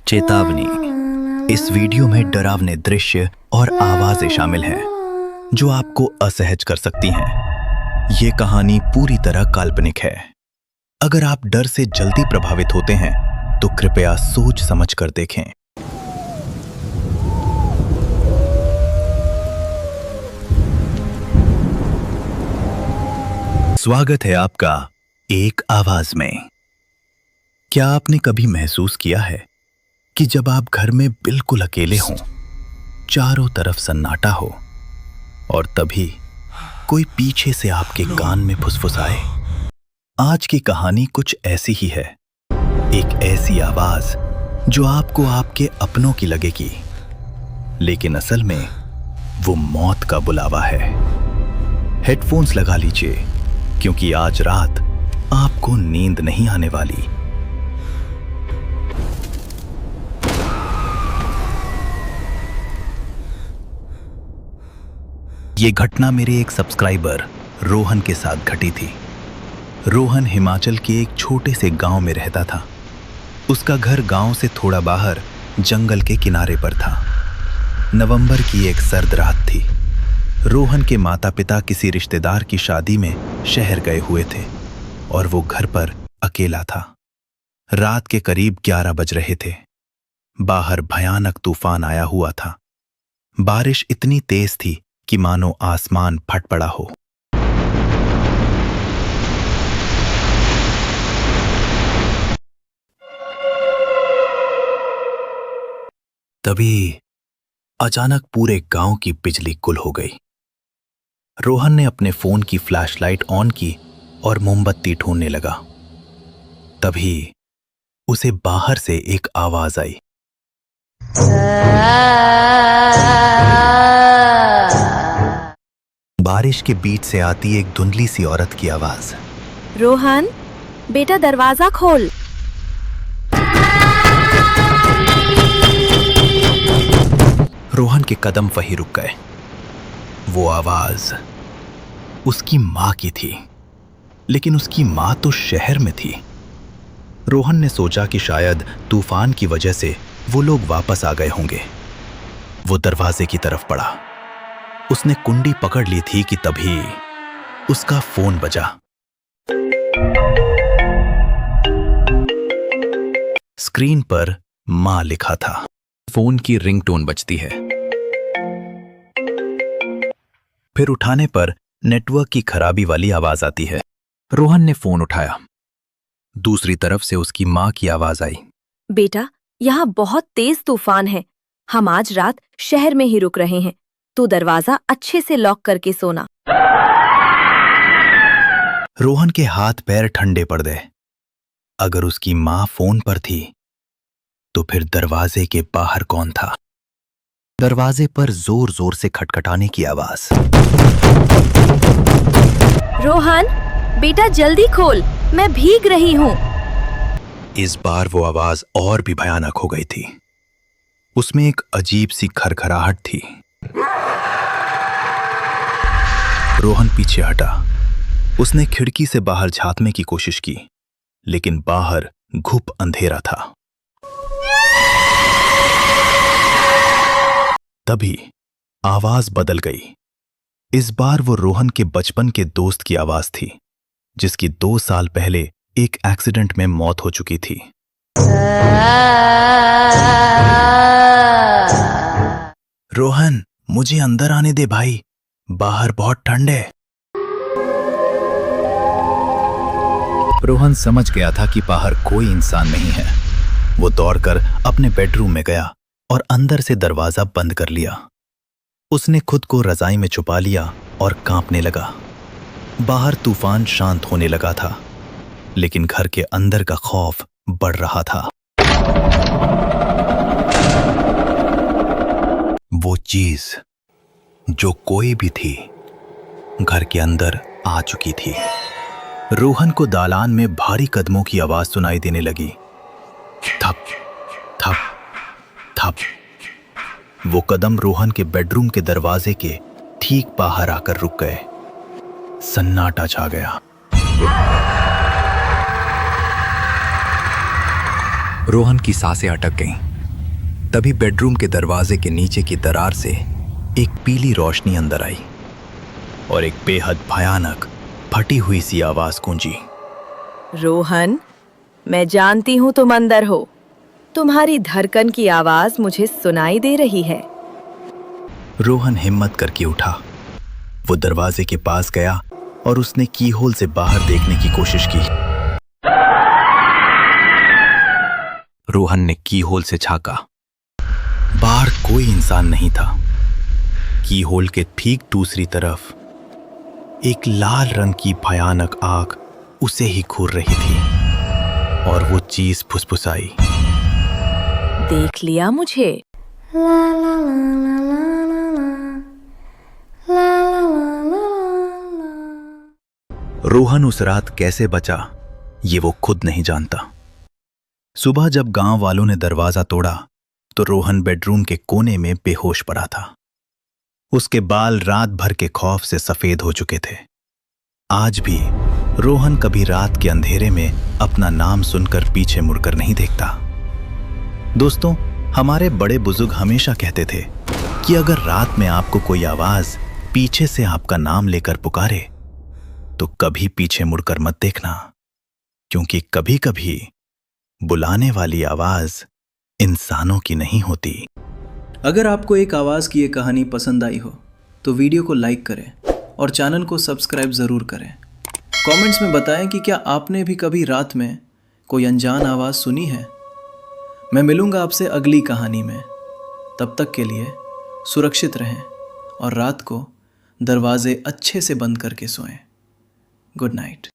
चेतावनी, इस वीडियो में डरावने दृश्य और आवाजें शामिल हैं जो आपको असहज कर सकती हैं। ये कहानी पूरी तरह काल्पनिक है। अगर आप डर से जल्दी प्रभावित होते हैं तो कृपया सोच समझ कर देखें। स्वागत है आपका एक आवाज में। क्या आपने कभी महसूस किया है कि जब आप घर में बिल्कुल अकेले हों, चारों तरफ सन्नाटा हो और तभी कोई पीछे से आपके कान में फुसफुसाए? आज की कहानी कुछ ऐसी ही है। एक ऐसी आवाज जो आपको आपके अपनों की लगेगी, लेकिन असल में वो मौत का बुलावा है। हेडफोन्स लगा लीजिए, क्योंकि आज रात आपको नींद नहीं आने वाली। ये घटना मेरे एक सब्सक्राइबर रोहन के साथ घटी थी। रोहन हिमाचल के एक छोटे से गांव में रहता था। उसका घर गांव से थोड़ा बाहर जंगल के किनारे पर था। नवंबर की एक सर्द रात थी। रोहन के माता पिता किसी रिश्तेदार की शादी में शहर गए हुए थे और वो घर पर अकेला था। रात के करीब 11 बज रहे थे। बाहर भयानक तूफान आया हुआ था। बारिश इतनी तेज थी कि मानो आसमान फट पड़ा हो। तभी अचानक पूरे गांव की बिजली गुल हो गई। रोहन ने अपने फोन की फ्लैशलाइट ऑन की और मोमबत्ती ढूंढने लगा। तभी उसे बाहर से एक आवाज आई। बारिश के बीच से आती एक धुंधली सी औरत की आवाज। रोहन, बेटा दरवाजा खोल। रोहन के कदम वहीं रुक गए। वो आवाज उसकी मां की थी, लेकिन उसकी मां तो शहर में थी। रोहन ने सोचा कि शायद तूफान की वजह से वो लोग वापस आ गए होंगे। वो दरवाजे की तरफ बढ़ा। उसने कुंडी पकड़ ली थी कि तभी उसका फोन बजा। स्क्रीन पर मां लिखा था। फोन की रिंगटोन बजती है। फिर उठाने पर नेटवर्क की खराबी वाली आवाज आती है। रोहन ने फोन उठाया। दूसरी तरफ से उसकी मां की आवाज आई। बेटा, यहाँ बहुत तेज तूफान है। हम आज रात शहर में ही रुक रहे हैं। तू दरवाजा अच्छे से लॉक करके सोना। रोहन के हाथ पैर ठंडे पड़ गए। अगर उसकी मां फोन पर थी तो फिर दरवाजे के बाहर कौन था? दरवाजे पर जोर जोर से खटखटाने की आवाज। रोहन, बेटा जल्दी खोल, मैं भीग रही हूँ। इस बार वो आवाज और भी भयानक हो गई थी। उसमें एक अजीब सी खरखराहट थी। रोहन पीछे हटा। उसने खिड़की से बाहर झांकने की कोशिश की, लेकिन बाहर घुप अंधेरा था। तभी आवाज बदल गई। इस बार वो रोहन के बचपन के दोस्त की आवाज थी, जिसकी 2 साल पहले एक एक्सीडेंट में मौत हो चुकी थी। रोहन, मुझे अंदर आने दे भाई, बाहर बहुत ठंड है। रोहन समझ गया था कि बाहर कोई इंसान नहीं है। वो दौड़कर अपने बेडरूम में गया और अंदर से दरवाजा बंद कर लिया। उसने खुद को रजाई में छुपा लिया और कांपने लगा। बाहर तूफान शांत होने लगा था, लेकिन घर के अंदर का खौफ बढ़ रहा था। वो चीज जो कोई भी थी, घर के अंदर आ चुकी थी। रोहन को दालान में भारी कदमों की आवाज सुनाई देने लगी। थप थप थप। वो कदम रोहन के बेडरूम के दरवाजे के ठीक बाहर आकर रुक गए। सन्नाटा छा गया। रोहन की सांसें अटक गईं। तभी बेडरूम के दरवाजे के नीचे की दरार से एक पीली रोशनी अंदर आई और एक बेहद भयानक फटी हुई सी आवाज गूंजी। रोहन, मैं जानती हूँ तुम अंदर हो। तुम्हारी धड़कन की आवाज मुझे सुनाई दे रही है। रोहन हिम्मत करके उठा। वो दरवाजे के पास गया और उसने कीहोल से बाहर देखने की कोशिश की। रोहन ने कीहोल से झांका। बाहर कोई इंसान नहीं था। कीहोल के ठीक दूसरी तरफ एक लाल रंग की भयानक आग उसे ही घूर रही थी और वो चीज फुसफुसाई। देख लिया मुझे। रोहन उस रात कैसे बचा ये वो खुद नहीं जानता। सुबह जब गांव वालों ने दरवाजा तोड़ा तो रोहन बेडरूम के कोने में बेहोश पड़ा था। उसके बाल रात भर के खौफ से सफेद हो चुके थे। आज भी रोहन कभी रात के अंधेरे में अपना नाम सुनकर पीछे मुड़कर नहीं देखता। दोस्तों, हमारे बड़े बुजुर्ग हमेशा कहते थे कि अगर रात में आपको कोई आवाज पीछे से आपका नाम लेकर पुकारे तो कभी पीछे मुड़कर मत देखना, क्योंकि कभी कभी बुलाने वाली आवाज इंसानों की नहीं होती। अगर आपको एक आवाज़ की ये कहानी पसंद आई हो तो वीडियो को लाइक करें और चैनल को सब्सक्राइब ज़रूर करें। कमेंट्स में बताएं कि क्या आपने भी कभी रात में कोई अनजान आवाज़ सुनी है। मैं मिलूंगा आपसे अगली कहानी में। तब तक के लिए सुरक्षित रहें और रात को दरवाजे अच्छे से बंद करके सोएं। Good night.